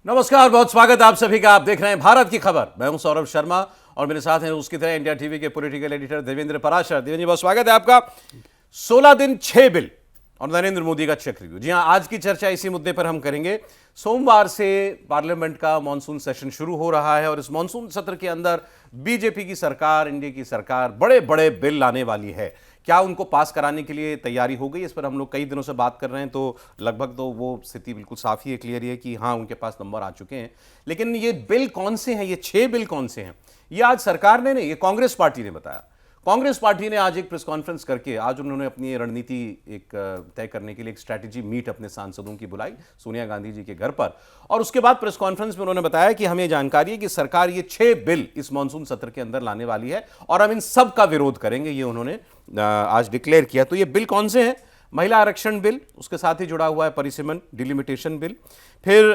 नमस्कार, बहुत स्वागत आप सभी का। आप देख रहे हैं भारत की खबर। मैं हूं सौरभ शर्मा और मेरे साथ हैं उसकी तरह इंडिया टीवी के पॉलिटिकल एडिटर देवेंद्र पराशर। देवेंद्र जी, बहुत स्वागत है आपका। 16 दिन 6 बिल और नरेंद्र मोदी का चेक रिव्यू। जी हां, आज की चर्चा इसी मुद्दे पर हम करेंगे। सोमवार से पार्लियामेंट का मॉनसून सेशन शुरू हो रहा है और इस मॉनसून सत्र के अंदर बीजेपी की सरकार, इंडिया की सरकार बड़े बड़े बिल लाने वाली है। क्या उनको पास कराने के लिए तैयारी हो गई? इस पर हम लोग कई दिनों से बात कर रहे हैं, तो लगभग तो वो स्थिति बिल्कुल साफ ही है, क्लियर ही है कि हाँ, उनके पास नंबर आ चुके हैं। लेकिन ये बिल कौन से हैं? ये 6 बिल कौन से हैं? ये आज सरकार ने नहीं, ये कांग्रेस पार्टी ने बताया। कांग्रेस पार्टी ने आज एक प्रेस कॉन्फ्रेंस करके आज उन्होंने अपनी रणनीति एक तय करने के लिए एक स्ट्रैटेजी मीट अपने सांसदों की बुलाई सोनिया गांधी जी के घर पर, और उसके बाद प्रेस कॉन्फ्रेंस में उन्होंने बताया कि हमें जानकारी है कि सरकार ये 6 बिल इस मॉनसून सत्र के अंदर लाने वाली है और हम इन सब का विरोध करेंगे, ये उन्होंने आज डिक्लेयर किया। तो ये बिल कौन से हैं? महिला आरक्षण बिल, उसके साथ ही जुड़ा हुआ है परिसीमन डिलिमिटेशन बिल, फिर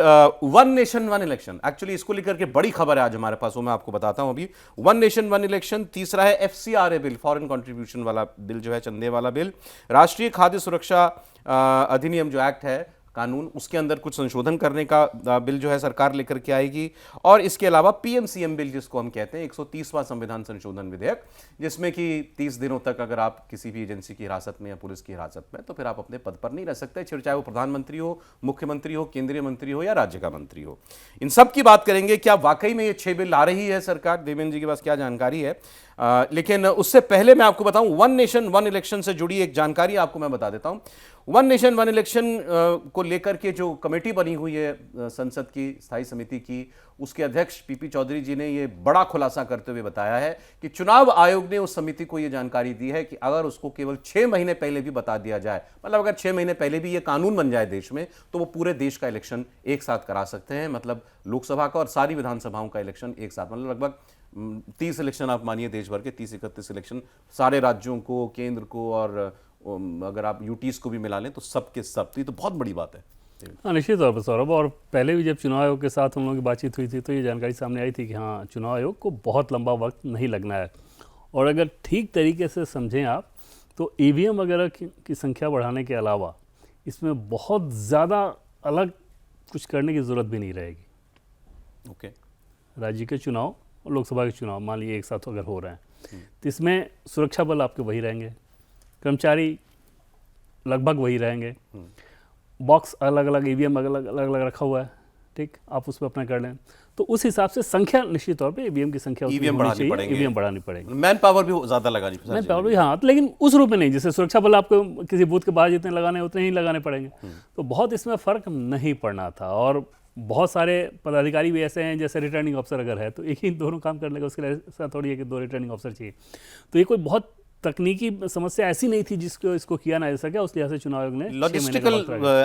one nation one election. Actually इसको लेकर के बड़ी खबर है आज हमारे पास, वो मैं आपको बताता हूं अभी। One nation one election. तीसरा है एफसीआरए बिल, फॉरेन कंट्रीब्यूशन वाला बिल जो है, चंदे वाला बिल। राष्ट्रीय खाद्य सुरक्षा अधिनियम जो एक्ट है, कानून, उसके अंदर कुछ संशोधन करने का बिल जो है सरकार लेकर के आएगी। और इसके अलावा पीएमसीएम बिल, जिसको हम कहते हैं 130वां संविधान संशोधन विधेयक, जिसमें कि 30 दिनों तक अगर आप किसी भी एजेंसी की हिरासत में या पुलिस की हिरासत में, तो फिर आप अपने पद पर नहीं रह सकते, चाहे वो प्रधानमंत्री हो, मुख्यमंत्री हो, केंद्रीय मंत्री हो या राज्य का मंत्री हो। इन सब की बात करेंगे। क्या वाकई में ये 6 बिल ला रही है सरकार? देवेंद्र जी के पास क्या जानकारी है? लेकिन उससे पहले मैं आपको बताऊं, वन नेशन वन इलेक्शन से जुड़ी एक जानकारी आपको मैं बता देता हूं। वन नेशन वन इलेक्शन को लेकर के जो कमेटी बनी हुई है संसद की स्थायी समिति की, उसके अध्यक्ष पीपी चौधरी जी ने यह बड़ा खुलासा करते हुए बताया है कि चुनाव आयोग ने उस समिति को यह जानकारी दी है कि अगर उसको केवल 6 महीने पहले भी बता दिया जाए, मतलब अगर 6 महीने पहले भी यह कानून बन जाए देश में, तो वो पूरे देश का इलेक्शन एक साथ करा सकते हैं। मतलब लोकसभा का और सारी विधानसभाओं का इलेक्शन एक साथ, मतलब लगभग 30 इलेक्शन आप मानिए देश भर के, 30-31 इलेक्शन सारे राज्यों को, केंद्र को, और अगर आप यूटीज को भी मिला लें तो सब के सब। तो ये तो बहुत बड़ी बात है। हाँ, निश्चित तौर पर सौरभ। और पहले भी जब चुनाव आयोग के साथ हम लोगों की बातचीत हुई थी तो ये जानकारी सामने आई थी कि हाँ, चुनाव आयोग को बहुत लंबा वक्त नहीं लगना है। और अगर ठीक तरीके से समझें आप तो ईवीएम वगैरह की संख्या बढ़ाने के अलावा इसमें बहुत ज़्यादा अलग कुछ करने की ज़रूरत भी नहीं रहेगी। ओके। राज्य के चुनाव और लोकसभा के चुनाव मान लीजिए एक साथ अगर हो रहे हैं तो इसमें सुरक्षा बल आपके वही रहेंगे, कर्मचारी लगभग वही रहेंगे, बॉक्स अलग अलग, ईवीएम अलग अलग रखा हुआ है, ठीक, आप उसमें अपना कर लें। तो उस हिसाब से संख्या निश्चित तौर पे ईवीएम की संख्या ईवीएम बढ़ानी पड़ेगी। मैन पावर भी ज़्यादा लगानी पड़ेगी। मैन पावर भी, हाँ, लेकिन उस रूप में नहीं जैसे सुरक्षा बल आपको किसी बूथ के बाहर जितने लगाने उतने ही लगाने पड़ेंगे। तो बहुत इसमें फ़र्क नहीं पड़ना था। और बहुत सारे पदाधिकारी भी ऐसे हैं, जैसे रिटर्निंग ऑफिसर अगर है तो एक ही दोनों काम कर लेगा, उसके लिए ऐसा थोड़ी है कि 2 रिटर्निंग ऑफिसर चाहिए। तो ये कोई बहुत तकनीकी समस्या ऐसी नहीं थी जिसको इसको किया ना जा सके। उस लिहाज से चुनाव आयोग ने लॉजिस्टिकल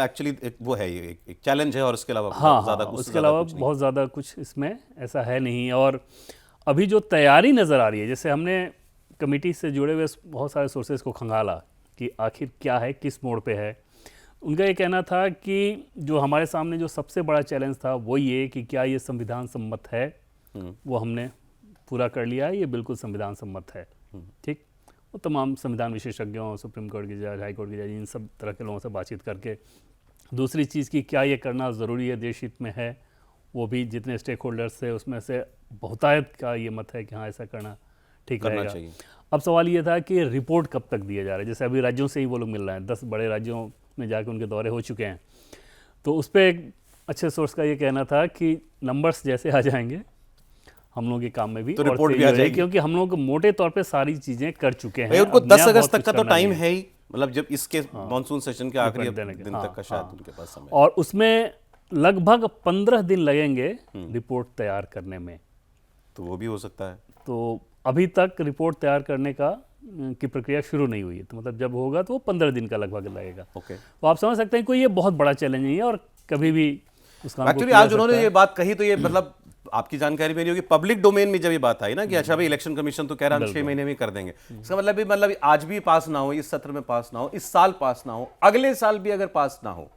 एक्चुअली वो है, ये एक चैलेंज है। और इसके अलावा उसके अलावा बहुत ज़्यादा कुछ इसमें ऐसा है नहीं। और अभी जो तैयारी नज़र आ रही है, जैसे हमने कमेटी से जुड़े हुए बहुत सारे सोर्सेज को खंगाला कि आखिर क्या है, किस मोड़ पे है। उनका ये कहना था कि जो हमारे सामने जो सबसे बड़ा चैलेंज था वो ये कि क्या ये संविधान सम्मत है। वो हमने पूरा कर लिया है, ये बिल्कुल संविधान सम्मत है, ठीक। वो तमाम संविधान विशेषज्ञों, सुप्रीम कोर्ट के जज, हाई कोर्ट के जज, इन सब तरह के लोगों से बातचीत करके। दूसरी चीज़ की क्या ये करना ज़रूरी है, देश हित में है, वो भी जितने स्टेक होल्डर्स थे उसमें से बहुतायत का ये मत है कि हाँ, ऐसा करना ठीक रहेगा। अब सवाल ये था कि रिपोर्ट कब तक दिया जा रहा है। जैसे अभी राज्यों से ही वो लोग मिल रहे हैं, 10 बड़े राज्यों में जाके उनके दौरे हो चुके हैं। तो उस पर एक अच्छे सोर्स का ये कहना था कि नंबर्स जैसे आ जाएंगे हम लोगों के काम में भी तो रिपोर्ट भी आ जाएगी, क्योंकि हम लोग मोटे तौर पे सारी चीज़ें कर चुके हैं। उनको 10 अगस्त तक का तो टाइम है ही, मतलब जब इसके मॉनसून सेशन के आखिरी दिन तक का शायद उनके पास समय। और उसमें लगभग 15 दिन लगेंगे रिपोर्ट तैयार करने में। तो वो भी हो सकता है। तो अभी तक रिपोर्ट तैयार करने की प्रक्रिया शुरू नहीं हुई है। तो मतलब जब होगा तो वो 15 दिन का लगभग लगेगा। ओके। तो आप समझ सकते हैं कोई ये बहुत बड़ा चैलेंज नहीं है और कभी भी उसका एक्चुअली आज उन्होंने ये बात कही तो ये मतलब आपकी जानकारी मेरी होगी, पब्लिक डोमेन में जब ये बात आई ना कि अच्छा भाई इलेक्शन कमीशन तो कह रहा है हम 6 महीने में कर देंगे, इसका मतलब भी मतलब आज भी पास ना हो, इस सत्र में पास ना हो, इस साल पास ना हो, अगले साल भी अगर पास ना हो,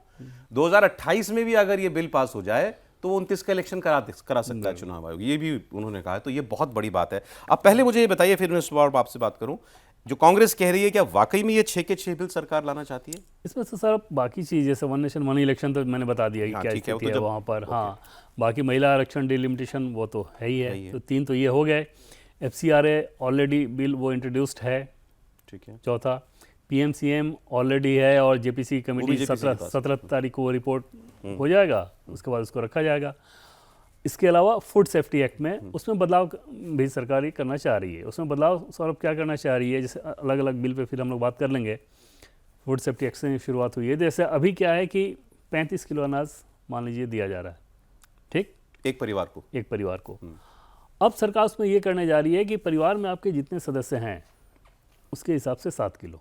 2028 में भी अगर ये बिल पास हो जाए तो 29 का इलेक्शन करा सकता है चुनाव आयोग, ये भी उन्होंने कहा है। तो ये बहुत बड़ी बात है। अब पहले मुझे ये बताइए, फिर मैं इस बार आपसे बात करूं, जो कांग्रेस कह रही है, क्या वाकई में ये 6 के 6 बिल सरकार लाना चाहती है? इसमें तो सर बाकी चीज़ जैसे वन नेशन वन इलेक्शन तो मैंने बता दिया कि हाँ, क्या ठीक है, वो स्थिति तो है जब- वहाँ पर। हाँ, बाकी महिला आरक्षण डिलिमिटेशन वो तो है ही है ही है। है। तो 3 तो ये हो गए। FCRA ऑलरेडी बिल वो इंट्रोड्यूस्ड है। ठीक है। चौथा PMCM ऑलरेडी है और JPC वो कमेटी भी JPC के 17 पास। 17 तारीख को वो रिपोर्ट हो जाएगा, उसके बाद उसको रखा जाएगा। इसके अलावा फूड सेफ्टी एक्ट में उसमें बदलाव भी सरकार ही करना चाह रही है। उसमें बदलाव सौरभ क्या करना चाह रही है, जैसे अलग अलग बिल पे फिर हम लोग बात कर लेंगे। फूड सेफ्टी एक्ट से शुरुआत हुई है। जैसे अभी क्या है कि 35 किलो अनाज मान लीजिए दिया जा रहा है, ठीक, एक परिवार को। एक परिवार को। अब सरकार उसमें ये करने जा रही है कि परिवार में आपके जितने सदस्य हैं उसके हिसाब से 7 किलो,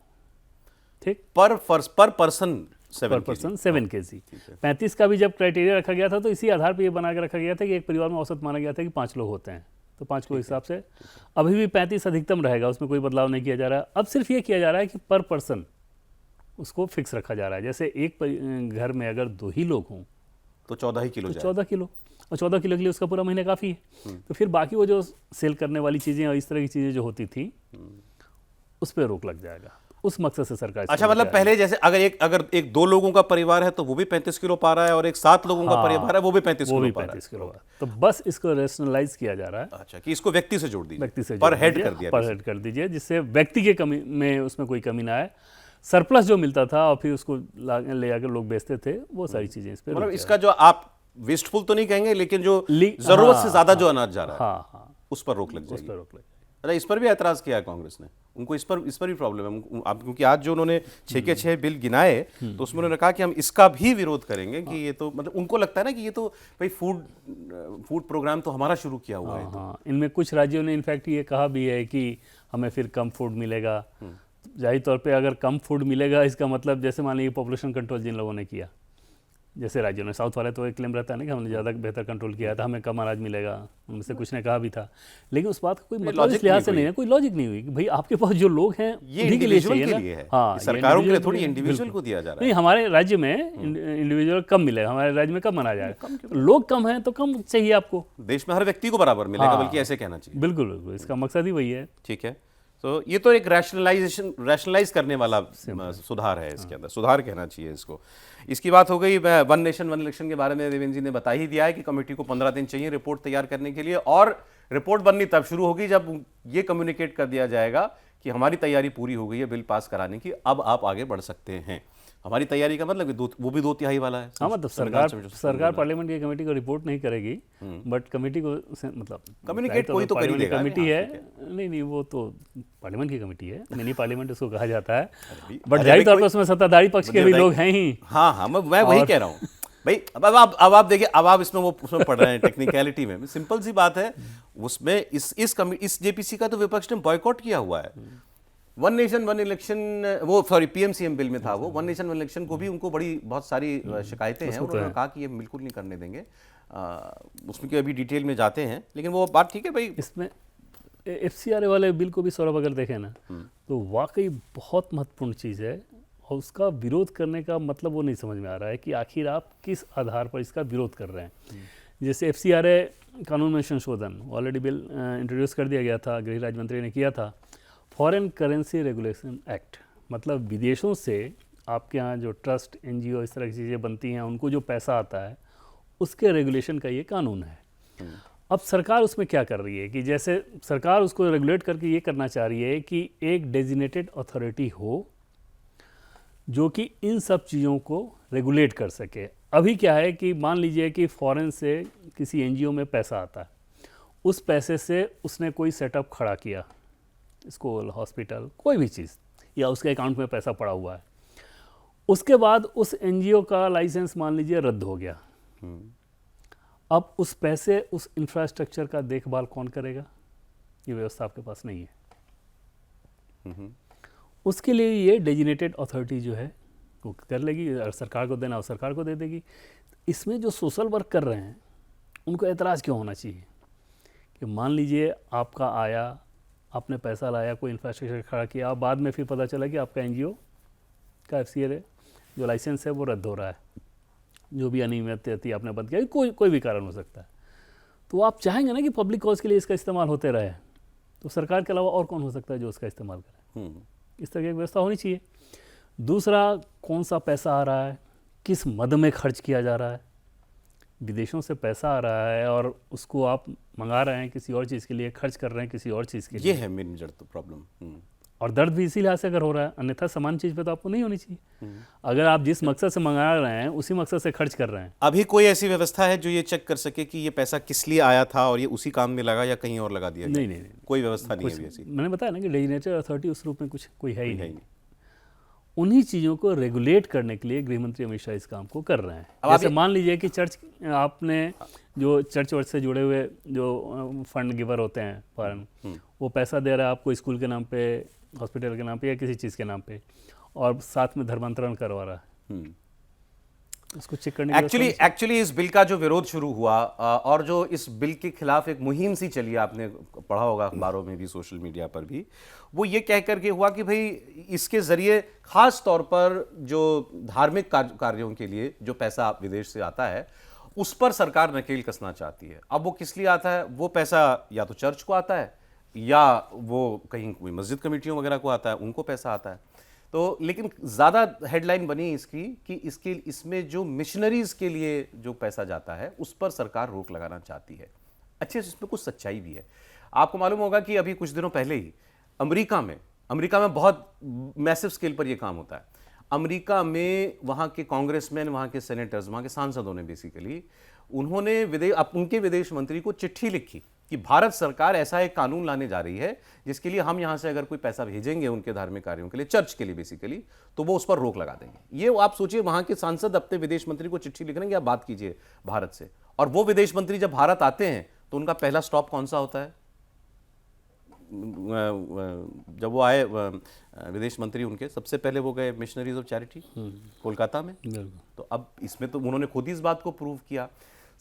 ठीक, पर पर्सन 7 पर पर्सन 7 kg। 35 का भी जब क्राइटेरिया रखा गया था तो इसी आधार पर ये बना के रखा गया था कि एक परिवार में औसत माना गया था कि 5 लोग होते हैं, तो 5 के हिसाब से अभी भी 35 अधिकतम रहेगा, उसमें कोई बदलाव नहीं किया जा रहा है। अब सिर्फ ये किया जा रहा है कि पर पर्सन उसको फिक्स रखा जा रहा है। जैसे एक घर में अगर 2 ही लोग हों तो 14 ही किलो तो जाए। 14 किलो, और 14 किलो के लिए उसका पूरा महीना काफ़ी है। तो फिर बाकी वो जो सेल करने वाली चीज़ें और इस तरह की चीज़ें जो होती थी उस पर रोक लग जाएगा। उस मकसद से सरकार इसको अच्छा, मतलब लेके आई है। पहले जैसे अगर एक 2 लोगों का परिवार है तो वो भी 35 किलो पा रहा है, और एक 7 लोगों का हाँ, परिवार है वो भी 35 वो किलो भी पा रहा 35 किलो है। तो बस इसको रेशनलाइज किया जा रहा है, है। अच्छा, कि इसको व्यक्ति से जोड़ दीजिए, व्यक्ति से पर जोड़ हेड दीजिए, कर दिया। पर हेड कर दीजिए, जिससे व्यक्ति के कमी में उसमें कोई कमी ना आए। सरप्लस जो मिलता था और फिर उसको ले जाकर लोग बेचते थे, वो सारी चीज़ें इस पर मतलब रुक इसका जो आप वेस्टफुल तो नहीं कहेंगे, लेकिन जो जरूरत हाँ, से ज्यादा जो अनाज जा रहा है हाँ हाँ, उस पर रोक लग उस जाएगी। पर रोक लगे। अच्छा, इस पर भी ऐतराज किया है कांग्रेस ने, उनको इस पर भी प्रॉब्लम है। आप क्योंकि आज जो उन्होंने 6 के 6 बिल गिनाए तो उसमें उन्होंने कहा कि हम इसका भी विरोध करेंगे कि ये तो मतलब उनको लगता है ना कि ये तो भाई फूड प्रोग्राम तो हमारा शुरू किया हुआ है। हाँ, इनमें कुछ राज्यों ने इनफैक्ट ये कहा भी है कि हमें फिर कम फूड मिलेगा। जाहिर तौर पे अगर कम फूड मिलेगा इसका मतलब जैसे मान लीजिए पॉपुलेशन कंट्रोल जिन लोगों ने किया, जैसे राज्यों ने, साउथ वाले तो एक क्लेम रहता है ना कि हमने ज़्यादा बेहतर कंट्रोल किया था, हमें कम अनाज मिलेगा, उनमें से कुछ ने कहा भी था। लेकिन उस बात का कोई मतलब logic इस लिहाज नहीं से नहीं है, कोई लॉजिक नहीं हुई कि भाई आपके पास जो लोग हैं ये उन्हीं के लिए इंडिविजुअल चाहिए के ना। लिए है, हाँ, ये ये सरकारों के लिए individual थोड़ी के लिए, इंडिविजुअल बिल्कुल। को दिया जा रहा नहीं, हमारे राज्य में इंडिविजुअल कम मिलेगा, हमारे राज्य में कम अनाज आएगा। लोग कम हैं तो कम चाहिए आपको। है। देश में हर व्यक्ति को बराबर मिलेगा, हाँ। बल्कि ऐसे कहना चाहिए। बिल्कुल बिल्कुल, इसका मकसद ही वही है। ठीक है, तो ये तो एक रैशनलाइज करने वाला सुधार है, इसके अंदर सुधार कहना चाहिए इसको। इसकी बात हो गई। वन नेशन वन इलेक्शन के बारे में देवेंद्र जी ने बता ही दिया है कि कमेटी को 15 दिन चाहिए रिपोर्ट तैयार करने के लिए, और रिपोर्ट बननी तब शुरू होगी जब ये कम्युनिकेट कर दिया जाएगा कि हमारी तैयारी पूरी हो गई है बिल पास कराने की, अब आप आगे बढ़ सकते हैं। हमारी तैयारी का मतलब वो भी 2/3 वाला है। हाँ, मतलब सरकार पार्लियामेंट की कमेटी को रिपोर्ट नहीं करेगी, बट कमेटी को मतलब कम्युनिकेट कोई तो कर ही देगा। कमेटी है। नहीं, वो तो पार्लियामेंट की कमेटी है, मिनी पार्लियामेंट उसको कहा जाता है। बट जाहिर तौर पर उसमें सत्ताधारी पक्ष के भी लोग हैं ही। हाँ, मैं वही कह रहा हूँ भाई। अब आप देखिए, अब आप उसमें पढ़ रहे हैं टेक्निकलिटी में। सिंपल सी बात है, उसमें इस JPC का तो विपक्ष ने बॉयकॉट किया हुआ है। वन नेशन वन इलेक्शन, वो सॉरी PMCM बिल में था वो, वन नेशन वन इलेक्शन को भी उनको बहुत सारी शिकायतें हैं। उन्होंने कहा कि ये बिल्कुल नहीं करने देंगे। उसमें कि अभी डिटेल में जाते हैं, लेकिन वो बात ठीक है भाई। इसमें FCRA वाले बिल को भी सौरभ अगर देखें ना तो वाकई बहुत महत्वपूर्ण चीज़ है, और उसका विरोध करने का मतलब वो नहीं समझ में आ रहा है कि आखिर आप किस आधार पर इसका विरोध कर रहे हैं। जैसे FCRA कानून में संशोधन ऑलरेडी बिल इंट्रोड्यूस कर दिया गया था, गृह राज्य मंत्री ने किया था। फॉरेन करेंसी रेगुलेशन एक्ट, मतलब विदेशों से आपके यहाँ जो ट्रस्ट NGO इस तरह की चीज़ें बनती हैं, उनको जो पैसा आता है उसके रेगुलेशन का ये कानून है। अब सरकार उसमें क्या कर रही है कि जैसे सरकार उसको रेगुलेट करके ये करना चाह रही है कि एक डेजिग्नेटेड अथॉरिटी हो जो कि इन सब चीज़ों को रेगुलेट कर सके। अभी क्या है कि मान लीजिए कि फॉरेन से किसी NGO में पैसा आता है, उस पैसे से उसने कोई सेटअप खड़ा किया, स्कूल, हॉस्पिटल, कोई भी चीज़, या उसके अकाउंट में पैसा पड़ा हुआ है। उसके बाद उस NGO का लाइसेंस मान लीजिए रद्द हो गया। अब उस पैसे, उस इंफ्रास्ट्रक्चर का देखभाल कौन करेगा? ये व्यवस्था आपके पास नहीं है। उसके लिए ये डेजिग्नेटेड अथॉरिटी जो है वो कर लेगी, और सरकार को देना और सरकार को दे देगी। इसमें जो सोशल वर्क कर रहे हैं उनको एतराज़ क्यों होना चाहिए कि मान लीजिए आपका आया, आपने पैसा लाया, कोई इंफ्रास्ट्रक्चर खड़ा किया, बाद में फिर पता चला कि आपका NGO का FCRA जो लाइसेंस है वो रद्द हो रहा है, जो भी अनियमितता आपने बंद किया, कोई भी कारण हो सकता है। तो आप चाहेंगे ना कि पब्लिक कॉज के लिए इसका इस्तेमाल होते रहे, तो सरकार के अलावा और कौन हो सकता है जो उसका इस्तेमाल करे? इस तरह की एक व्यवस्था होनी चाहिए। दूसरा, कौन सा पैसा आ रहा है, किस मद में खर्च किया जा रहा है। विदेशों से पैसा आ रहा है और उसको आप मंगा रहे हैं किसी और चीज़ के लिए, खर्च कर रहे हैं किसी और चीज़ के लिए। ये है मेन जड़ तो प्रॉब्लम। और दर्द भी इसी लिहाज से अगर हो रहा है, अन्यथा समान चीज़ पे तो आपको नहीं होनी चाहिए। अगर आप जिस मकसद से मंगा रहे हैं उसी मकसद से खर्च कर रहे हैं। अभी कोई ऐसी व्यवस्था है जो ये चेक कर सके कि ये पैसा किस लिए आया था और ये उसी काम में लगा या कहीं और लगा दिया गया? नहीं, कोई व्यवस्था नहीं है अभी ऐसी। मैंने बताया ना कि डेजिग्नेटेड अथॉरिटी उस रूप में कुछ कोई है ही है ही नहीं। नहीं। उन्हीं चीज़ों को रेगुलेट करने के लिए गृह मंत्री अमित शाह इस काम को कर रहे हैं। अब जैसे आप मान लीजिए कि चर्च, आपने जो चर्च वर्च से जुड़े हुए जो फंड गिवर होते हैं फॉरेन, वो पैसा दे रहा है आपको स्कूल के नाम पे, हॉस्पिटल के नाम पे या किसी चीज़ के नाम पे, और साथ में धर्मांतरण करवा रहा है, उसको चेक करने की एक्चुअली इस बिल का जो विरोध शुरू हुआ और जो इस बिल के खिलाफ एक मुहिम सी चली, आपने पढ़ा होगा अखबारों में भी, सोशल मीडिया पर भी, वो ये कह करके हुआ कि भाई इसके जरिए खास तौर पर जो धार्मिक कार्यों के लिए जो पैसा विदेश से आता है उस पर सरकार नकेल कसना चाहती है। अब वो किस लिए आता है? वो पैसा या तो चर्च को आता है या वो कहीं कोई मस्जिद कमेटियों वगैरह को आता है, उनको पैसा आता है। तो लेकिन ज़्यादा हेडलाइन बनी इसकी कि इसमें जो मिशनरीज के लिए जो पैसा जाता है उस पर सरकार रोक लगाना चाहती है। अच्छे से इसमें कुछ सच्चाई भी है। आपको मालूम होगा कि अभी कुछ दिनों पहले ही अमेरिका में बहुत मैसिव स्केल पर यह काम होता है। अमेरिका में वहाँ के कांग्रेसमैन, वहाँ के सेनेटर्स, वहाँ के सांसदों ने बेसिकली उन्होंने उनके विदेश मंत्री को चिट्ठी लिखी कि भारत सरकार ऐसा एक कानून लाने जा रही है जिसके लिए हम यहां से अगर कोई पैसा भेजेंगे उनके धार्मिक कार्यों के लिए, चर्च के लिए बेसिकली, तो वो उस पर रोक लगा देंगे। ये आप सोचिए, वहां के सांसद अपने विदेश मंत्री को चिट्ठी लिख रहे हैं कि आप बात कीजिए भारत से। और वो विदेश मंत्री जब भारत आते हैं तो उनका पहला स्टॉप कौन सा होता है? जब वो आए विदेश मंत्री, उनके सबसे पहले वो गए मिशनरीज ऑफ चैरिटी कोलकाता में। तो अब इसमें तो उन्होंने खुद ही इस बात को प्रूव किया।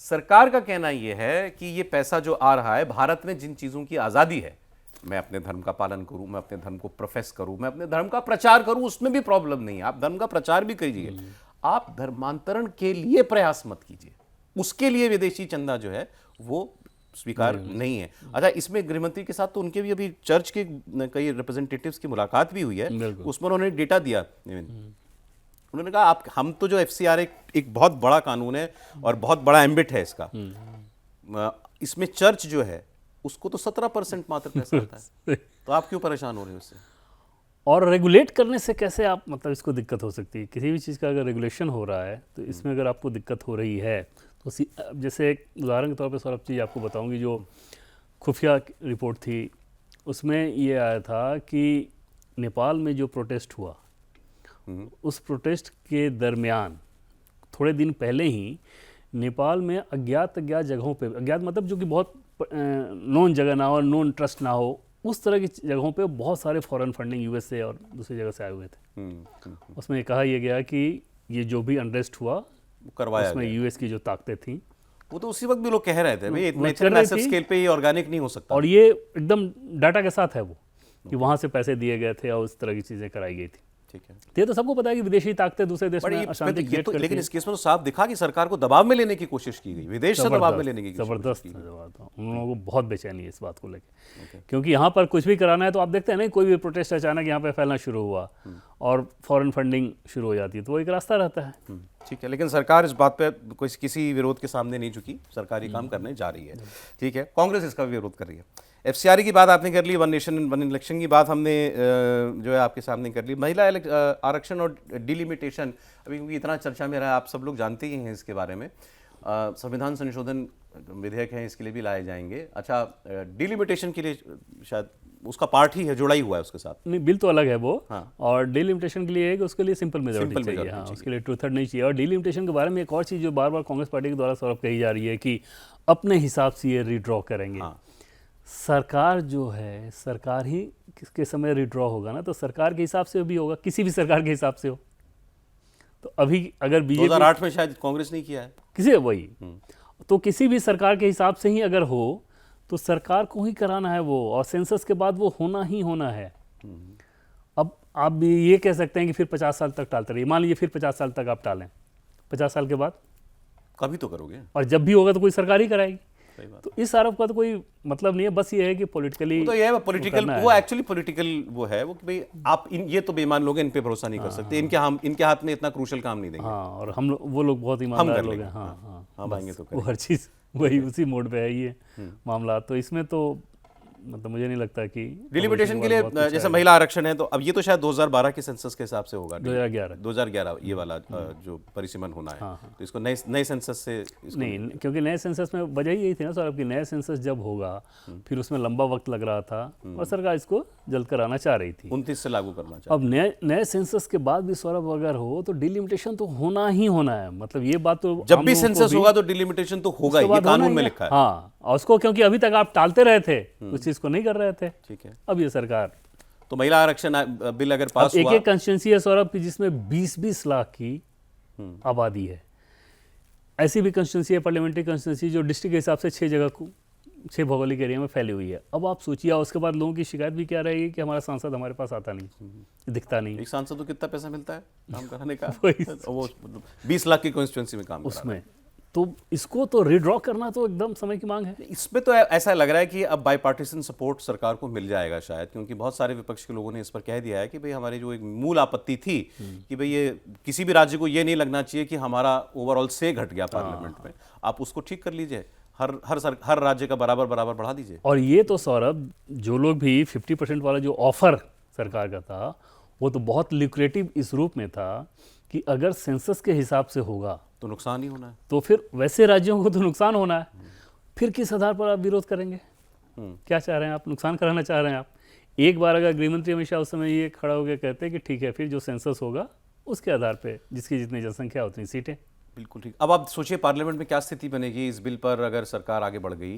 सरकार का कहना यह है कि ये पैसा जो आ रहा है, भारत में जिन चीज़ों की आज़ादी है, मैं अपने धर्म का पालन करूं, मैं अपने धर्म को प्रोफेस करूं, मैं अपने धर्म का प्रचार करूं, उसमें भी प्रॉब्लम नहीं है। आप धर्म का प्रचार भी कीजिए, आप धर्मांतरण के लिए प्रयास मत कीजिए। उसके लिए विदेशी चंदा जो है वो स्वीकार नहीं है। अच्छा, इसमें गृहमंत्री के साथ तो उनके भी अभी चर्च के कई रिप्रेजेंटेटिव्स की मुलाकात भी हुई है, उसमें उन्होंने डेटा दिया। उन्होंने कहा हम तो जो FCRA एक बहुत बड़ा कानून है और बहुत बड़ा एम्बिट है इसका, इसमें चर्च जो है उसको तो 17% मात्र पैसा आता है, तो आप क्यों परेशान हो रहे हो उससे? और रेगुलेट करने से कैसे आप, मतलब इसको दिक्कत हो सकती है? किसी भी चीज़ का अगर रेगुलेशन हो रहा है तो इसमें अगर आपको दिक्कत हो रही है तो जैसे एक उदाहरण के तौर पे सौरभ चीज़ आपको बताऊंगी, जो खुफिया रिपोर्ट थी उसमें ये आया था कि नेपाल में जो प्रोटेस्ट हुआ, उस प्रोटेस्ट के दरमियान थोड़े दिन पहले ही नेपाल में अज्ञात जगहों पे, अज्ञात मतलब जो कि बहुत नोन जगह ना हो, नोन ट्रस्ट ना हो, उस तरह की जगहों पे बहुत सारे फॉरेन फंडिंग US से और दूसरी जगह से आए हुए थे। उसमें कहा यह गया कि ये जो भी अनरेस्ट हुआ करवाया उसमें US की जो ताकतें थी, वो तो उसी वक्त भी लोग कह रहे थे भाई इतना मैसिव स्केल पे ये ऑर्गेनिक नहीं हो सकता, और ये एकदम डाटा के साथ है वो कि वहाँ से पैसे दिए गए थे और उस तरह की चीज़ें कराई गई थी। ठीक है, ये तो सबको पता है कि विदेशी ताकतें दूसरे देश में अशांति क्रिएट करती हैं। लेकिन इस केस में तो साफ दिखा कि सरकार को दबाव में लेने की कोशिश की गई, विदेश से दबाव में लेने की जबरदस्त जवाब। उन लोगों को बहुत बेचैनी है इस बात को लेकर, क्योंकि यहाँ पर कुछ भी कराना है तो आप देखते हैं ना, कोई भी प्रोटेस्ट अचानक यहाँ पे फैलना शुरू हुआ और फॉरेन फंडिंग शुरू हो जाती है, तो वो एक रास्ता रहता है। ठीक है, लेकिन सरकार इस बात पे किसी विरोध के सामने नहीं झुकी, सरकारी काम करने जा रही है। ठीक है, कांग्रेस इसका विरोध कर रही है। FCRA की बात आपने कर ली, वन नेशन वन इलेक्शन की बात हमने जो है आपके सामने कर ली। महिला आरक्षण और डिलिमिटेशन अभी क्योंकि इतना चर्चा में रहा, आप सब लोग जानते ही हैं इसके बारे में। संविधान संशोधन विधेयक है, इसके लिए भी लाए जाएंगे। अच्छा, डिलिमिटेशन के लिए शायद उसका पार्ट ही है, जुड़ा ही हुआ है उसके साथ। नहीं, बिल तो अलग है वो। हाँ। और डिलिमिटेशन के लिए है कि उसके लिए सिंपल मेजॉरिटी चाहिए। हाँ, उसके लिए 2/3 नहीं चाहिए। और डिलिमिटेशन के बारे में एक और चीज़ जो बार बार कांग्रेस पार्टी के द्वारा सौरभ कही जा रही है कि अपने हिसाब से ये रिड्रॉ करेंगे। हाँ। सरकार जो है, सरकार ही किसके समय रिड्रॉ होगा ना, तो सरकार के हिसाब से भी होगा, किसी भी सरकार के हिसाब से हो। तो अभी अगर बीजेपी 2008 में शायद कांग्रेस नहीं किया है, किसी वही, तो किसी भी सरकार के हिसाब से ही अगर हो तो सरकार को ही कराना है वो, और सेंसस के बाद वो होना ही होना है। अब आप भी ये कह सकते हैं कि फिर 50 साल तक टालते रहिए, मान लीजिए फिर 50 साल तक आप टालें, 50 साल के बाद कभी तो करोगे। और जब भी होगा तो कोई सरकार ही कराएगी। तो इस आरोप का तो कोई मतलब नहीं है, बस ये है कि पॉलिटिकली तो ये है पॉलिटिकल, वो एक्चुअली पॉलिटिकल वो है वो कि भाई आप ये तो बेईमान लोग हैं, इन पे भरोसा नहीं कर सकते, इनके हाथ में इतना क्रूशल काम नहीं देंगे। हाँ, और वो लोग बहुत ईमानदार लोग हैं। हम आएंगे तो वो हर चीज़ वही उसी मोड पे है ये मामला। तो इसमें तो मतलब मुझे नहीं लगता कि डिलिमिटेशन के लिए जैसे महिला आरक्षण है, तो अब ये तो शायद 2012 के सेंसस के हिसाब से होगा, 2011 ये वाला जो परिसीमन होना है। तो इसको नए सेंसस से नहीं, क्योंकि नए सेंसस में वजह यही थी ना सर, कि नया सेंसस जब होगा फिर उसमें लंबा वक्त लग रहा था और सरकार इसको जल्द कराना चाह रही थी, 29 से लागू करना चाह। अब नए सेंसस के बाद भी सौरभ अगर हो तो डिलिमिटेशन तो होना ही होना है। मतलब ये बात तो जब भी सेंसस होगा तो डिलिमिटेशन तो होगा, ये कानून में लिखा है। हाँ, और उसको क्योंकि अभी तक आप टालते रहे थे, उस चीज को नहीं कर रहे थे। ठीक है, अब ये सरकार तो महिला आरक्षण बिल अगर पास हुआ, एक कंस्टिट्यूंसी है सौरभ की जिसमें 20-20 लाख की आबादी है। ऐसी भी कंस्टिट्यूंसी है, पार्लियामेंट्री कंस्टिट्यूंसी, जो डिस्ट्रिक्ट के हिसाब से 6 जगह को 6 भौगोलिक एरिया में फैली हुई है। अब आप सोचिए, उसके बाद लोगों की शिकायत भी क्या रहेगी कि हमारा सांसद हमारे पास आता नहीं, दिखता नहीं। एक सांसद को कितना पैसा मिलता है काम कराने का? वो 20 लाख की कॉन्स्टिट्यूंसी में काम उसमें तो इसको तो रिड्रॉ करना तो एकदम समय की मांग है। इसमें तो ऐसा लग रहा है कि अब बाईपार्टीसन सपोर्ट सरकार को मिल जाएगा शायद, क्योंकि बहुत सारे विपक्ष के लोगों ने इस पर कह दिया है कि भाई हमारी जो एक मूल आपत्ति थी कि भाई ये किसी भी राज्य को ये नहीं लगना चाहिए कि हमारा ओवरऑल से घट गया पार्लियामेंट में, आप उसको ठीक कर लीजिए, हर राज्य का बराबर बढ़ा दीजिए। और ये तो सौरभ, जो लोग भी 50% वाला जो ऑफर सरकार का था वो तो बहुत लिक्रेटिव इस रूप में था कि अगर सेंसस के हिसाब से होगा तो नुकसान ही होना है, तो फिर वैसे राज्यों को तो नुकसान होना है। फिर किस आधार पर आप विरोध करेंगे? क्या चाह रहे हैं आप? नुकसान कराना चाह रहे हैं आप? एक बार अगर गृहमंत्री अमित शाह उस समय ये खड़ा होकर कहते हैं कि ठीक है, फिर जो सेंसस होगा उसके आधार पे जिसकी जितनी जनसंख्या उतनी सीटें। बिल्कुल ठीक। अब आप सोचिए पार्लियामेंट में क्या स्थिति बनेगी इस बिल पर अगर सरकार आगे बढ़ गई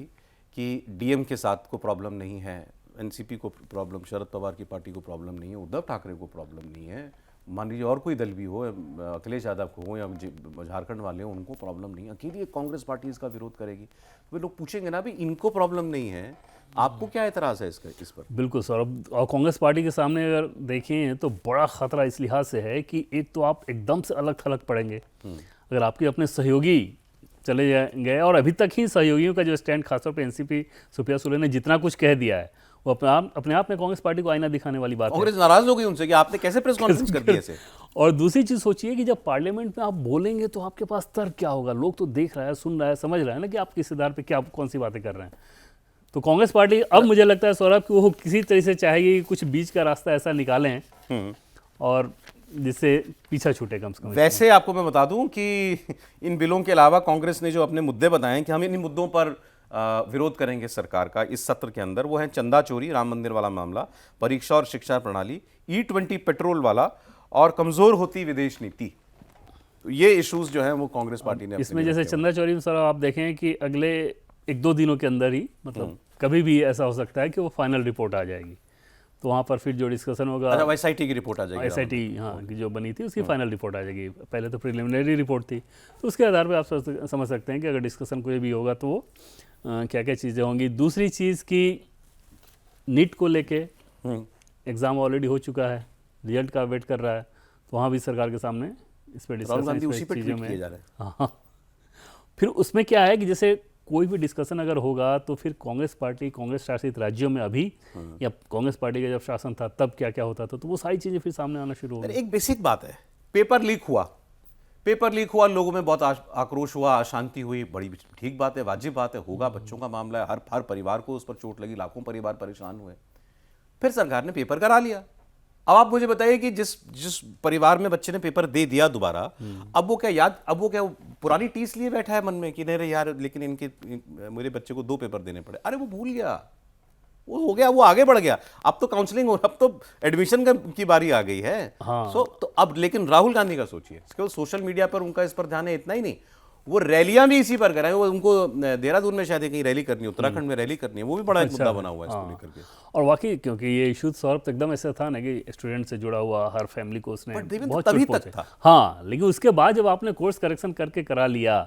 कि डीएम के साथ को प्रॉब्लम नहीं है, एनसीपी को प्रॉब्लम, शरद पवार की पार्टी को प्रॉब्लम नहीं है, उद्धव ठाकरे को प्रॉब्लम नहीं है, मान लीजिए और कोई दल भी हो, अखिलेश यादव को हो या झारखंड वाले हो, उनको प्रॉब्लम नहीं है, अकेली कांग्रेस पार्टी इसका विरोध करेगी, तो वे लोग पूछेंगे ना भी इनको प्रॉब्लम नहीं है, आपको क्या एतराज़ है इस पर? बिल्कुल सौरभ, और कांग्रेस पार्टी के सामने अगर देखें तो बड़ा खतरा इस लिहाज से है कि एक तो आप एकदम से अलग थलग पड़ेंगे अगर आपके अपने सहयोगी चले गए, और अभी तक ही सहयोगियों का जो स्टैंड, खासतौर पर एनसीपी सुप्रिया सुले ने जितना कुछ कह दिया है वो अपने आप में कांग्रेस पार्टी को आईना दिखाने वाली बात है। कांग्रेस नाराज हो गई उनसे कि आपने कैसे प्रेस कॉन्फ्रेंस कर दिया ऐसे। और दूसरी चीज सोचिए कि जब पार्लियामेंट में आप बोलेंगे तो आपके पास तर्क क्या होगा? लोग तो देख रहा है, सुन रहा है, समझ रहा है ना कि आप किस आधार पे क्या कौन सी बातें कर रहे हैं। तो कांग्रेस पार्टी अब मुझे लगता है सौरभ कि वो किसी तरह से चाहेगी कि कुछ बीच का रास्ता ऐसा निकालें और जिससे पीछा छूटे कम से कम। वैसे आपको मैं बता दूं कि इन बिलों के अलावा कांग्रेस ने जो अपने मुद्दे बताए कि हम इन मुद्दों पर विरोध करेंगे सरकार का इस सत्र के अंदर, वो है चंदा चोरी, राम मंदिर वाला मामला, परीक्षा और शिक्षा प्रणाली, E20 पेट्रोल वाला और कमजोर होती विदेश नीति। तो ये इश्यूज जो हैं वो कांग्रेस पार्टी ने इसमें जैसे चंदा चोरी में सर आप देखें कि अगले 1-2 दिनों के अंदर ही, मतलब कभी भी ऐसा हो सकता है कि वो फाइनल रिपोर्ट आ जाएगी, तो वहाँ पर फिर जो डिस्कशन होगा, अच्छा SIT की रिपोर्ट आ जाएगी, SIT हाँ की जो बनी थी उसकी फाइनल रिपोर्ट आ जाएगी। पहले तो प्रिलिमिनरी रिपोर्ट थी, तो उसके आधार पे आप समझ सकते हैं कि अगर डिस्कशन कोई भी होगा तो क्या क्या चीज़ें होंगी। दूसरी चीज़ की नीट को लेके एग्ज़ाम ऑलरेडी हो चुका है, रिजल्ट का वेट कर रहा है, तो वहाँ भी सरकार के सामने इस पर डिस्कशन चीज़ों में हाँ। फिर उसमें क्या है कि जैसे कोई भी डिस्कशन अगर होगा तो फिर कांग्रेस पार्टी, कांग्रेस शासित राज्यों में अभी या कांग्रेस पार्टी का जब शासन था तब क्या क्या होता था, तो वो सारी चीज़ें फिर सामने आना शुरू हो गई। एक बेसिक बात है, पेपर लीक हुआ, लोगों में बहुत आक्रोश हुआ, अशांति हुई, बड़ी ठीक बात है, वाजिब बात है, होगा, बच्चों का मामला है, हर परिवार को उस पर चोट लगी, लाखों परिवार परेशान हुए, फिर सरकार ने पेपर करा लिया। अब आप मुझे बताइए कि जिस परिवार में बच्चे ने पेपर दे दिया दोबारा, अब वो क्या पुरानी टीस लिए बैठा है मन में कि नहीं रे यार, लेकिन मेरे बच्चे को 2 पेपर देने पड़े, अरे वो भूल गया, वो हो गया, वो आगे बढ़ गया, अब तो काउंसलिंग हो, अब तो एडमिशन की बारी आ गई है। हाँ। तो अब लेकिन राहुल गांधी का सोचिए, केवल सोशल मीडिया पर उनका इस पर ध्यान है, इतना ही नहीं, वो रैलियां भी इसी पर कराएं, वो उनको देहरादून में शायद कहीं रैली करनी है, उत्तराखंड में रैली करनी है, वो भी बड़ा एक मुद्दा बना हुआ है इसको लेकर के। और वाकई क्योंकि ये इशू सौरभ तो एकदम ऐसा था ना कि स्टूडेंट से जुड़ा हुआ, हर फैमिली को उसने बहुत तभी चोट तक था। हाँ, लेकिन उसके बाद जब आपने कोर्स करेक्शन करके करा लिया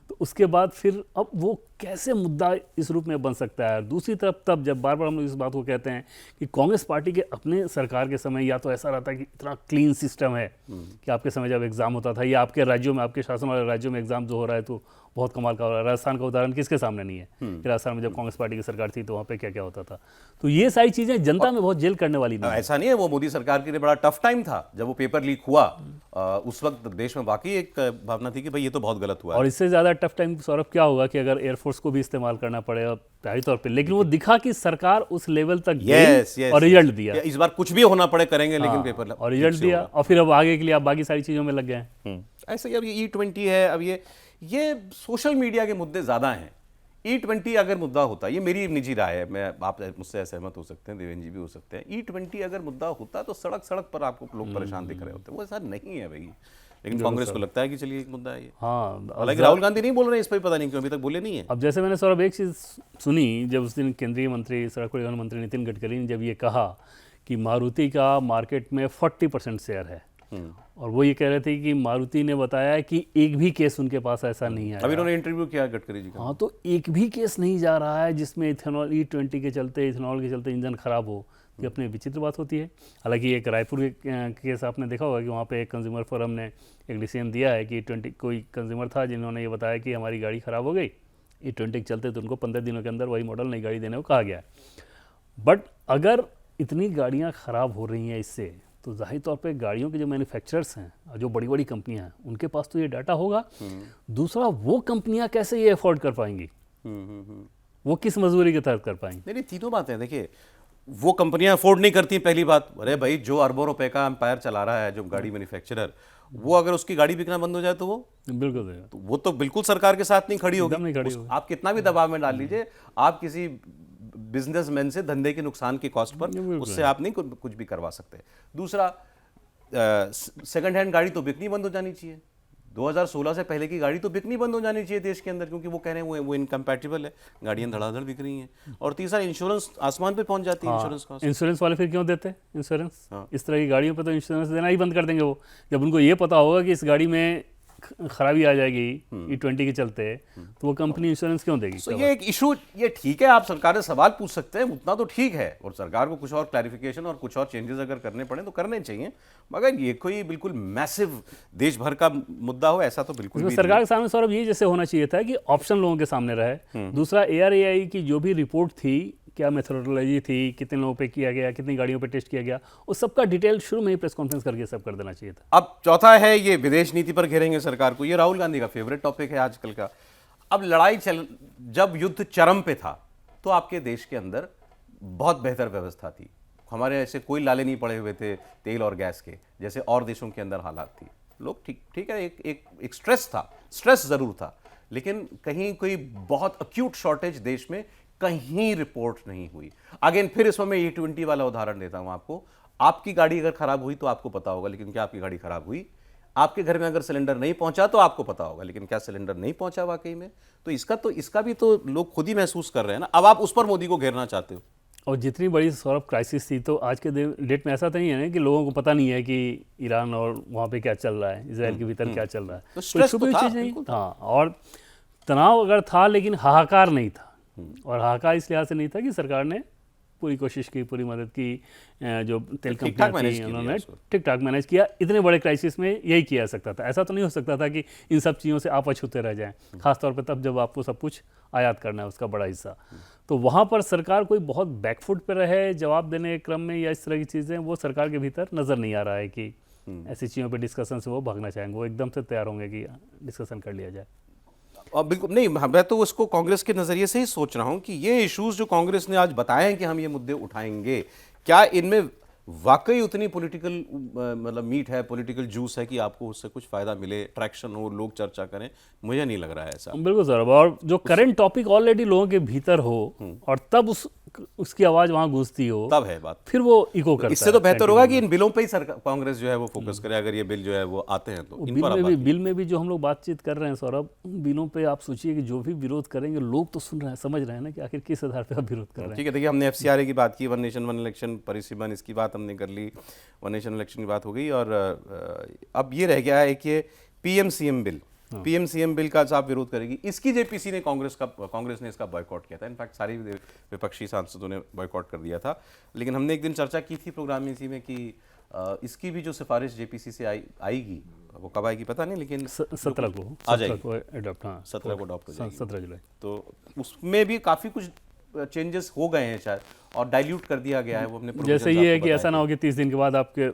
तो उसके बाद फिर अब वो कैसे मुद्दा इस रूप में बन सकता है। दूसरी तरफ तब जब बार बार हम लोग इस बात को कहते हैं कि कांग्रेस पार्टी के अपने सरकार के समय या तो ऐसा रहता है कि इतना क्लीन सिस्टम है कि आपके समय जब एग्जाम होता था या आपके राज्यों में, आपके शासन वाले राज्यों में एग्जाम जो हो रहा है तो बहुत कमाल का हो रहा है। राजस्थान का उदाहरण किसके सामने नहीं है कि राजस्थान में जब कांग्रेस पार्टी की सरकार थी तो वहाँ पे क्या क्या होता था। तो ये सारी चीज़ें जनता में बहुत जेल करने वाली नहीं है। ऐसा नहीं है, वो मोदी सरकार के लिए बड़ा टफ टाइम था जब वो पेपर लीक हुआ। उस वक्त देश में वाकई एक भावना थी कि भाई ये तो बहुत गलत हुआ है। और इससे ज़्यादा टफ टाइम सौरभ क्या होगा कि अगर एयरफोर्स को भी इस्तेमाल करना पड़ेगा जाहिर तौर पे, लेकिन वो दिखा कि सरकार उस लेवल तक गई और रिजल्ट दिया। इस बार कुछ भी होना पड़े करेंगे, लेकिन पेपर और रिजल्ट दिया, और फिर अब आगे के लिए आप बाकी सारी चीज़ों में लग गए हैं। ऐसे ही अब ये E20 है, अब ये सोशल मीडिया के मुद्दे ज्यादा हैं। E20 अगर मुद्दा होता, ये मेरी निजी राय है, मैं आप मुझसे असहमत हो सकते हैं, देवेंद्र जी भी हो सकते हैं, E20 अगर मुद्दा होता तो सड़क सड़क पर आपको लोग परेशान दिख रहे होते। वो ऐसा नहीं है भाई, लेकिन कांग्रेस को लगता है कि चलिए एक मुद्दा है ये। हाँ, हालांकि राहुल गांधी नहीं बोल रहे हैं इस पर, पता नहीं क्यों अभी तक बोले नहीं है। अब जैसे मैंने सौरभ एक चीज़ सुनी, जब उस दिन केंद्रीय मंत्री, सड़क परिवहन मंत्री नितिन गडकरी ने जब ये कहा कि मारुति का मार्केट में 40% शेयर है, और वो ये कह रहे थे कि मारुति ने बताया कि एक भी केस उनके पास ऐसा नहीं है। अभी उन्होंने इंटरव्यू किया गडकरी जी का। हाँ, तो एक भी केस नहीं जा रहा है जिसमें इथेनॉल E20 के चलते, इथेनॉल के चलते इंजन खराब हो। ये अपने विचित्र बात होती है। हालांकि एक रायपुर के केस आपने देखा होगा कि वहाँ पे एक कंज्यूमर फोरम ने एक डिसीजन दिया है कि E20, कोई कंज्यूमर था जिन्होंने ये बताया कि हमारी गाड़ी ख़राब हो गई E20 के चलते, तो उनको 15 दिनों के अंदर वही मॉडल नई गाड़ी देने को कहा गया है। बट अगर इतनी गाड़ियाँ ख़राब हो रही हैं इससे, तो जाहिर तौर पे गाड़ियों के जो मैन्युफैक्चरर्स हैं, जो बड़ी बड़ी कंपनियां हैं, उनके पास तो ये डाटा होगा। दूसरा, वो कंपनियां कैसे ये अफोर्ड कर पाएंगी, वो किस मजबूरी के तहत कर पाएंगी? नहीं, तीनों बातें देखिए, वो कंपनियां अफोर्ड नहीं करती, पहली बात। अरे भाई, जो अरबों रुपए का एम्पायर चला रहा है, जो गाड़ी मैन्युफैक्चरर, वो अगर उसकी गाड़ी बिकना बंद हो जाए तो बिल्कुल तो वो तो बिल्कुल सरकार के साथ नहीं खड़ी होगी। नहीं खड़ी होगी। आप कितना भी दबाव में डाल लीजिए, आप किसी बिजनेसमैन से धंधे के नुकसान के कॉस्ट पर, उससे आप नहीं कुछ भी करवा सकते। दूसरा, सेकंड हैंड गाड़ी तो बिकनी बंद हो जानी चाहिए। 2016 से पहले की गाड़ी तो बिकनी बंद हो जानी चाहिए देश के अंदर, क्योंकि वो कह रहे हैं वो इनकम्पैटिबल है, गाड़ियां धड़ाधड़ बिक रही हैं। और तीसरा, इंश्योरेंस आसमान पे पहुंच जाती है। इंश्योरेंस कॉस्ट, इंश्योरेंस वाले फिर क्यों देते इंश्योरेंस? इस तरह की गाड़ियों पे तो इंश्योरेंस देना ही बंद कर देंगे वो, जब उनको ये पता होगा कि इस गाड़ी में खराबी आ जाएगी E20 के चलते, तो वो कंपनी इंश्योरेंस क्यों देगी? तो ये एक इशू, ये ठीक है, आप सरकार से सवाल पूछ सकते हैं, उतना तो ठीक है, और सरकार को कुछ और क्लैरिफिकेशन और कुछ और चेंजेस अगर करने पड़े तो करने चाहिए, मगर ये कोई बिल्कुल मैसिव देश भर का मुद्दा हो ऐसा तो बिल्कुल भी सरकार के सामने सौरभ ये जैसे होना चाहिए था कि ऑप्शन लोगों के सामने रहे। दूसरा, ARAI की जो भी रिपोर्ट थी, क्या मेथोडोलॉजी थी, कितने लोगों पे किया गया, कितनी गाड़ियों पे टेस्ट किया गया, उस सब का डिटेल शुरू में ही प्रेस कॉन्फ्रेंस करके सब कर देना चाहिए था। अब चौथा है, ये विदेश नीति पर घेरेंगे सरकार को। ये राहुल गांधी का फेवरेट टॉपिक है आजकल का। अब लड़ाई जब युद्ध चरम पे था तो आपके देश के अंदर बहुत बेहतर व्यवस्था थी, हमारे ऐसे कोई लाले नहीं पड़े हुए थे तेल और गैस के, जैसे और देशों के अंदर हालात थी। लोग ठीक है, एक स्ट्रेस था, स्ट्रेस जरूर था, लेकिन कहीं कोई बहुत अक्यूट शॉर्टेज देश में कहीं रिपोर्ट नहीं हुई। अगेन फिर इसमें मैं E20 वाला उदाहरण देता हूं आपको। आपकी गाड़ी अगर खराब हुई तो आपको पता होगा, लेकिन क्या आपकी गाड़ी खराब हुई? आपके घर में अगर सिलेंडर नहीं पहुंचा तो आपको पता होगा, लेकिन क्या सिलेंडर नहीं पहुंचा वाकई में? तो इसका भी तो लोग खुद ही महसूस कर रहे हैं ना। अब आप उस पर मोदी को घेरना चाहते हो। और जितनी बड़ी सौरभ क्राइसिस थी, तो आज के डेट में ऐसा तो नहीं है ना कि लोगों को पता नहीं है कि ईरान और वहाँ पे क्या चल रहा है, इसराइल के भीतर क्या चल रहा है, तो स्ट्रेस तो था, नहीं। हाँ, और तनाव अगर था, लेकिन हाहाकार नहीं था। और हाहाकार इस लिहाज से नहीं था कि सरकार ने पूरी कोशिश की, पूरी मदद की, जो तेल कंपनियां थी उन्होंने ठीक ठाक मैनेज किया। इतने बड़े क्राइसिस में यही किया जा सकता था। ऐसा तो नहीं हो सकता था कि इन सब चीज़ों से आप अछूते रह जाएं, खासतौर पर तब जब आपको सब कुछ आयात करना है उसका बड़ा हिस्सा। तो वहाँ पर सरकार कोई बहुत बैकफुट पर रहे जवाब देने के क्रम में, या इस तरह की चीज़ें, वो सरकार के भीतर नज़र नहीं आ रहा है कि ऐसी चीज़ों पर डिस्कशन से वो भागना चाहेंगे। वो एकदम से तैयार होंगे कि डिस्कशन कर लिया जाए। बिल्कुल नहीं, मैं तो उसको कांग्रेस के नजरिए से ही सोच रहा हूं कि ये इश्यूज जो कांग्रेस ने आज बताए हैं कि हम ये मुद्दे उठाएंगे, क्या इनमें वाकई उतनी पॉलिटिकल मतलब मीट है, पॉलिटिकल जूस है कि आपको उससे कुछ फायदा मिले, ट्रैक्शन हो, लोग चर्चा करें? मुझे नहीं लग रहा है ऐसा। बिल्कुल सर, और जो करंट टॉपिक ऑलरेडी लोगों के भीतर हो और तब उसकी आवाज वहां गूंजती हो, तब है बात, फिर वो इको करता है। इससे तो बेहतर होगा कि इन बिलों पे ही सरकार, कांग्रेस जो है वो फोकस करे। अगर ये बिल जो है वो आते हैं तो इन पर बिल में भी जो हम लोग बातचीत कर रहे हैं सौरभ, बिलों पे आप सोचिए कि जो भी विरोध करेंगे, लोग तो सुन रहे हैं, समझ रहे हैं ना कि आखिर किस आधार पे आप विरोध कर रहे हैं। ठीक है, देखिए, हमने FCRA की बात की, वन नेशन वन इलेक्शन परिसीमन, इसकी बात हमने कर ली, वन नेशन इलेक्शन की बात हो गई, और अब ये रह गया है कि PMCM बिल, PMCM बिल का आप विरोध करेगी, इसकी JPC ने कांग्रेस ने इसका बॉयकॉट किया था। इनफैक्ट सारी विपक्षी सांसदों ने बॉयकॉट कर दिया था। लेकिन हमने एक दिन चर्चा की थी प्रोग्राम में इसी में कि इसकी भी जो सिफारिश JPC से आएगी वो कब आएगी पता नहीं, लेकिन 17 को आ जाएगी। 17 को अडॉप्ट, हाँ 17 को अडॉप्ट हो जाएगी। 17 जुलाई। तो उसमें भी काफ़ी कुछ चेंजेस हो गए हैं शायद, और डाइल्यूट कर दिया गया है वो अपने जैसे provisions ये है आपको कि बताए ऐसा ना थे। हो कि 30 दिन के बाद आपके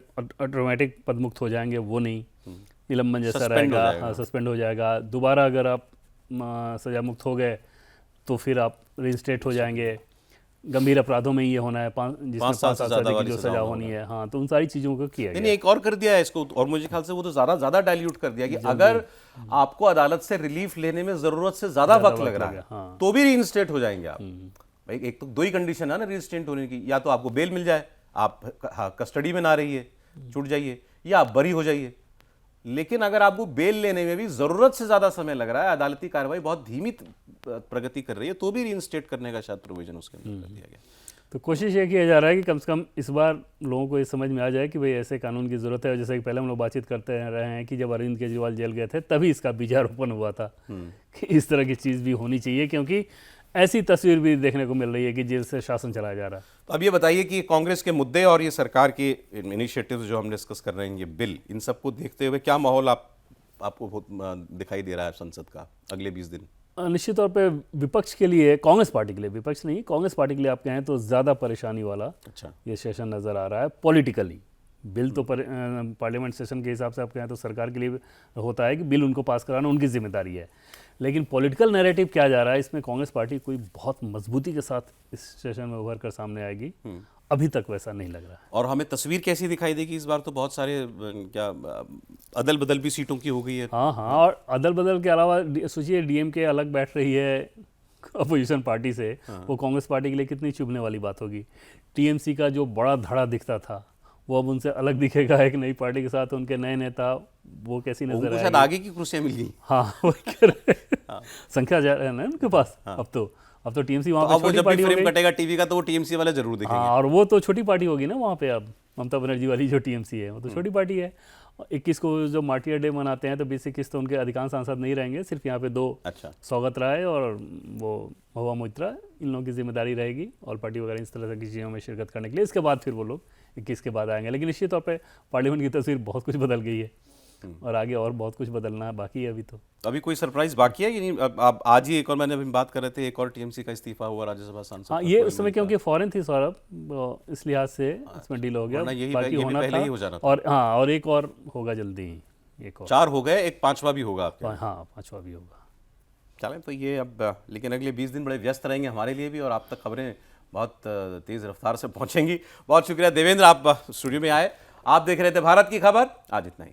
ऑटोमेटिक पदमुक्त हो जाएंगे, वो नहीं, निलंबन जैसा Suspend हो रहेगा, जाएगा। हाँ सस्पेंड हो जाएगा। दोबारा अगर आप सजा मुक्त हो गए तो फिर आप रिइंस्टेट हो जाएंगे। गंभीर अपराधों में ये होना है, जिसमें 5 साल 5 से साल से ज़्यादा अधिक की वाली जो सजा सजा होना होनी है, हाँ तो उन सारी चीज़ों को किया नहीं गया। एक और कर दिया है इसको, और मुझे ख्याल से वो तो ज़्यादा डाइल्यूट कर दिया कि अगर आपको अदालत से रिलीफ लेने में ज़रूरत से ज़्यादा वक्त लग रहा है हाँ। तो भी रीइंस्टेट हो जाएंगे आप। भाई एक तो दो ही कंडीशन है ना रीइंस्टेट होने की, या तो आपको बेल मिल जाए, आप कस्टडी में ना रहिए, छूट जाइए, या आप बरी हो जाइए। लेकिन अगर आपको बेल लेने में भी जरूरत से ज्यादा समय लग रहा है, अदालती कार्रवाई बहुत धीमी प्रगति कर रही है, तो भी रीइंस्टेट करने का शायद प्रोविजन उसके अंदर कर दिया गया। तो कोशिश ये किया जा रहा है कि कम से कम इस बार लोगों को ये समझ में आ जाए कि भाई ऐसे कानून की ज़रूरत है। और जैसे कि पहले हम लोग बातचीत करते रहे हैं कि जब अरविंद केजरीवाल जेल गए थे तभी इसका बीजारोपण हुआ था कि इस तरह की चीज़ भी होनी चाहिए, क्योंकि ऐसी तस्वीर भी देखने को मिल रही है कि जेल से शासन चलाया जा रहा है। तो अब ये बताइए कि कांग्रेस के मुद्दे और ये सरकार के इनिशिएटिव्स जो हम डिस्कस कर रहे हैं, ये बिल, इन सबको देखते हुए क्या माहौल आपको दिखाई दे रहा है संसद का अगले 20 दिन? निश्चित तौर पे विपक्ष के लिए, कांग्रेस पार्टी के लिए, विपक्ष नहीं कांग्रेस पार्टी के लिए आप कहें तो ज़्यादा परेशानी वाला अच्छा, ये सेशन नज़र आ रहा है पॉलिटिकली। बिल तो पार्लियामेंट सेशन के हिसाब से आप कहें तो सरकार के लिए होता है कि बिल उनको पास कराना उनकी जिम्मेदारी है, लेकिन पॉलिटिकल नैरेटिव क्या जा रहा है इसमें कांग्रेस पार्टी कोई बहुत मजबूती के साथ इस सेशन में उभर कर सामने आएगी, अभी तक वैसा नहीं लग रहा है। और हमें तस्वीर कैसी दिखाई देगी इस बार? तो बहुत सारे क्या अदल बदल भी सीटों की हो गई है। हाँ हाँ, और अदल बदल के अलावा सोचिए डीएमके अलग बैठ रही है अपोजिशन पार्टी से, वो कांग्रेस पार्टी के लिए कितनी चुभने वाली बात होगी। टीएमसी का जो बड़ा धड़ा दिखता था वो अब उनसे अलग दिखेगा, एक नई पार्टी के साथ उनके नए नेता, वो कैसी नजर उनको शायद आएगी। आगे की कुर्सियां मिल गई। हाँ वही कह रहे हैं। संख्या जा है ना उनके पास। अब तो टीएमसी वहाँ अब पे वो छोटी जब भी पार्टी हो फ्रेम गई। कटेगा टीवी का तो वो टीएमसी वाले जरूर दिखेंगे। हाँ, और वो तो छोटी पार्टी होगी ना वहाँ पे। अब ममता बनर्जी वाली जो टीएमसी है वो तो छोटी पार्टी है। 21 को जो मार्टियर डे मनाते हैं तो 20-21 तो उनके अधिकांश सांसद नहीं रहेंगे, सिर्फ यहाँ पे 2 अच्छा, सौगत राय और वो महुआ मोइत्रा, इन लोगों की जिम्मेदारी रहेगी ऑल पार्टी वगैरह इस तरह की चीज़ों में शिरकत करने के लिए। इसके बाद फिर वो लोग 21 के बाद आएंगे। लेकिन निश्चित तौर पे पार्लियामेंट की तस्वीर बहुत कुछ बदल गई है और आगे और बहुत कुछ बदलना बाकी है अभी तो। अभी कोई सरप्राइज बाकी है कि नहीं? अब आज ही एक और, मैंने अभी बात कर रहे थे, एक और टीएमसी का इस्तीफा हुआ राज्यसभा सांसद। हाँ, ये उस समय क्योंकि फॉरेन थी सौरभ, इस लिहाज से इसमें डील हो गया, वरना यही बाकी ये भी होना पहले था। ही हो जाना था। और हाँ, और एक और होगा जल्दी ही, एक और 4 हो गए, एक 5वां भी होगा आपके। हाँ 5वां भी होगा। चलें, तो ये अब लेकिन अगले 20 दिन बड़े व्यस्त रहेंगे हमारे लिए भी, और आप तक खबरें बहुत तेज़ रफ्तार से पहुंचेंगी। बहुत शुक्रिया देवेंद्र, आप स्टूडियो में आए। आप देख रहे थे भारत की खबर, आज इतना ही।